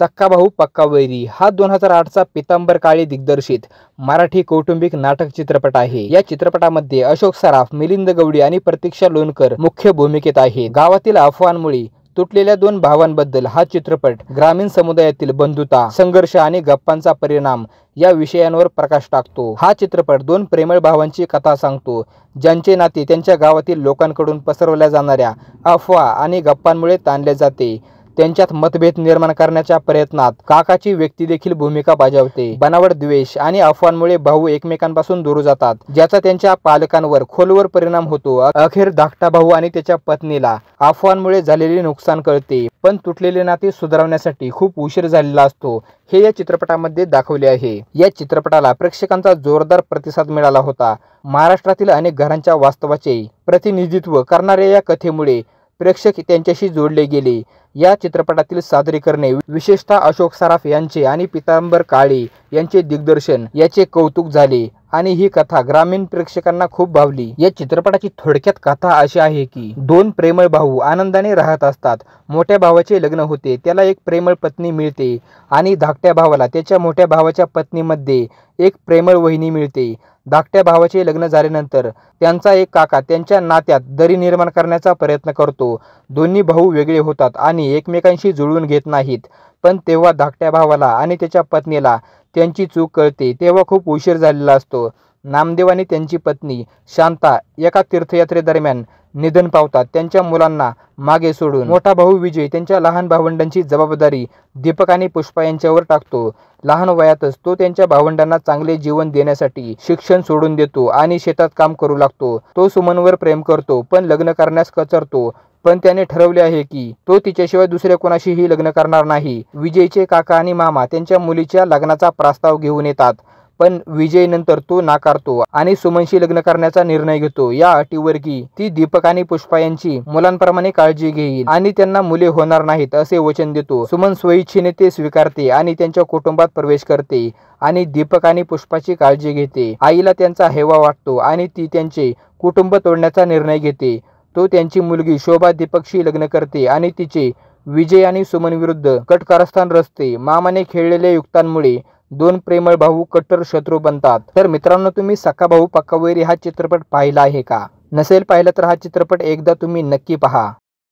सक्का भाऊ पक्का वैरी हा 2008 चा पीतांबर काळे दिग्दर्शित मराठी कौटुंबिक नाटक चित्रपट आहे। या चित्रपटामध्ये अशोक सराफ, मिलिंद गवळी आणि प्रतीक्षा लोणकर मुख्य भूमिकेत आहेत। गावातील अफवांमुळे तुटलेल्या दोन भावांबद्दल हा चित्रपट ग्रामीण समुदायातील बंधुता, संघर्ष आणि गप्पांचा परिणाम या विषयांवर प्रकाश टाकतो। हा चित्रपट दोन प्रेमळ भावांची कथा सांगतो, ज्यांचे नाते त्यांच्या गावातील लोकांकडून पसरवल्या जाणाऱ्या अफवा आणि गप्पांमुळे ताणले जाते। त्यांच्यात मतभेद निर्माण करण्याच्या प्रयत्नात काकाची व्यक्ती देखील भूमिका बजावते। बनावट द्वेष आणि अफवांमुळे भाऊ एकमेकांपासून दूर जातात, ज्याचा त्यांच्या पालकांवर खोलवर परिणाम होतो। अखेर धाकटा भाऊ आणि त्याच्या पत्नीला अफवांमुळे झालेले नुकसान कळते, पण तुटलेले नाते सुधारण्यासाठी खूप उशीर झालेला असतो, हे या चित्रपटामध्ये दाखवले आहे। या चित्रपटाला प्रेक्षकांचा जोरदार प्रतिसाद मिळाला होता। महाराष्ट्रातील अनेक घरांच्या वास्तवाचे प्रतिनिधित्व करणाऱ्या या कथेमुळे प्रेक्षक त्यांच्याशी जोडले गेले। या चित्रपटातील सादरीकरणे, विशेषतः अशोक सराफ यांचे आणि पीतांबर काळे यांचे दिग्दर्शन याचे कौतुक झाले आणि ही कथा ग्रामीण प्रेक्षकांना खूप भावली। या चित्रपटाची थोडक्यात कथा अशी आहे की दोन प्रेमळ भाऊ आनंदाने राहत असतात। मोठ्या भावाचे लग्न होते, त्याला एक प्रेमळ पत्नी मिळते आणि धाकट्या भावाला त्याच्या मोठ्या भावाच्या पत्नीमध्ये एक प्रेमळ वहिनी मिळते। धाकट्या भावाचे लग्न झाल्यानंतर त्यांचा एक काका त्यांच्या नात्यात दरी निर्माण करण्याचा प्रयत्न करतो। दोन्ही भाऊ वेगळे होतात आणि एकमेकांशी जुळवून घेत नाहीत, पण तेव्हा धाकट्या भावाला आणि त्याच्या पत्नीला त्यांची चूक कळते तेव्हा खूप उशीर झालेला असतो। नामदेव आणि त्यांची पत्नी शांता एका तीर्थयात्रेदरम्यान निधन पावतात, त्यांच्या मुलांना मागे सोडून। मोठा भाऊ विजय त्यांच्या लहान भावंडांची जबाबदारी दीपक आणि पुष्पा यांच्यावर टाकतो। लहान वयातच तो त्यांच्या भावंडांना चांगले जीवन देण्यासाठी शिक्षण सोडून देतो आणि शेतात काम करू लागतो। तो सुमनवर प्रेम करतो, पण लग्न करण्यास कचरतो, पण त्याने ठरवले आहे की तो तिच्याशिवाय दुसऱ्या कोणाशीही लग्न करणार नाही। विजयचे काका आणि मामा त्यांच्या मुलीच्या लग्नाचा प्रस्ताव घेऊन येतात, पण विजय नंतर तो नाकारतो आणि सुमनशी लग्न करण्याचा निर्णय घेतो, या अटीवर की ती दीपक आणि पुष्पा यांची मुलांप्रमाणे काळजी घेईल आणि त्यांना मुले होणार नाहीत असे वचन देतो। सुमन स्वइच्छेने ते स्वीकारते आणि त्यांच्या कुटुंबात प्रवेश करते आणि दीपक आणि पुष्पाची काळजी घेते। आईला त्यांचा हेवा वाटतो आणि ती त्यांचे कुटुंब तोडण्याचा निर्णय घेते। तो त्यांची मुलगी शोभा दीपकशी लग्न करते आणि तिचे विजय आणि सुमन विरुद्ध कट कारस्थान रचते। मामाने खेळलेल्या युक्तांमुळे दोन प्रेमळ भाऊ कट्टर शत्रू बनतात। तर मित्रांनो, तुम्ही सक्का भाऊ पक्का वैरी हा चित्रपट पाहिला आहे का? नसेल पाहिला तर हा चित्रपट एकदा तुम्ही नक्की पहा।